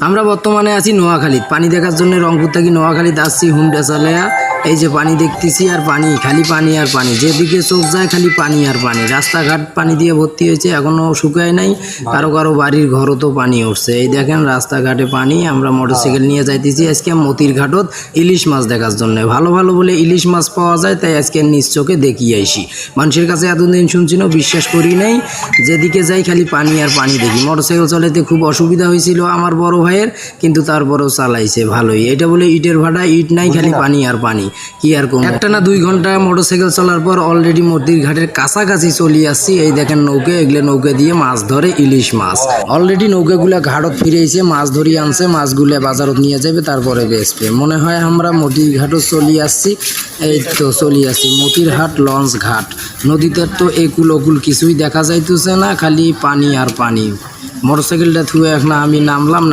আমরা বর্তমানে আছি নোয়াখালীত, পানি দেখার জন্য রংপুর থেকে নোয়াখালীত আসছি হুন্ডা চালায়া। এই যে পানি দেখতেছি আর পানি, খালি পানি আর পানি, যেদিকে চোখ যায় খালি পানি আর পানি। রাস্তাঘাট পানি দিয়ে ভর্তি হয়েছে, এখনও শুকায় নাই। কারো কারো বাড়ির ঘরও তো পানি উঠছে। এই দেখেন রাস্তাঘাটে পানি। আমরা মোটরসাইকেল নিয়ে যাইতেছি আজকে মতির ঘাটত ইলিশ মাছ দেখার জন্য। ভালো ভালো বলে ইলিশ মাছ পাওয়া যায়, তাই আজকে নিজ চোখে দেখিয়ে আইসি। মানুষের কাছে এতদিন শুনছিল, বিশ্বাস করি নাই। যেদিকে যাই খালি পানি আর পানি দেখি। মোটরসাইকেল চালাতে খুব অসুবিধা হয়েছিল আমার বড় ভাইয়ের, কিন্তু তারপরেও চালাইছে ভালোই। এটা বলে ইটের ভাড়া, ইট নাই, খালি পানি আর পানি। কি আর কম, একটা না 2 ঘন্টা মোটরসাইকেল চলার পর অলরেডি মতির ঘাটের কাছাকাছি চলে আসছি। এই দেখেন নৌকা, এগুলো নৌকা দিয়ে মাছ ধরে ইলিশ মাছ। অলরেডি নৌকাগুলা ঘাটত ফিরেছে, মাছ ধরিয়ে আনছে, মাছগুলো বাজারত নিয়ে যাবে, তারপরে বেচবে। মনে হয় আমরা মতির ঘাটও চলে আসছি। এই তো চলে আসছি মতির হাট লঞ্চ ঘাট। নদীতে তো একুল ওকুল কিছুই দেখা যাইতেছে না, খালি পানি আর পানি। মোটরসাইকেলটা থুয়ে এখন আমি নামলাম।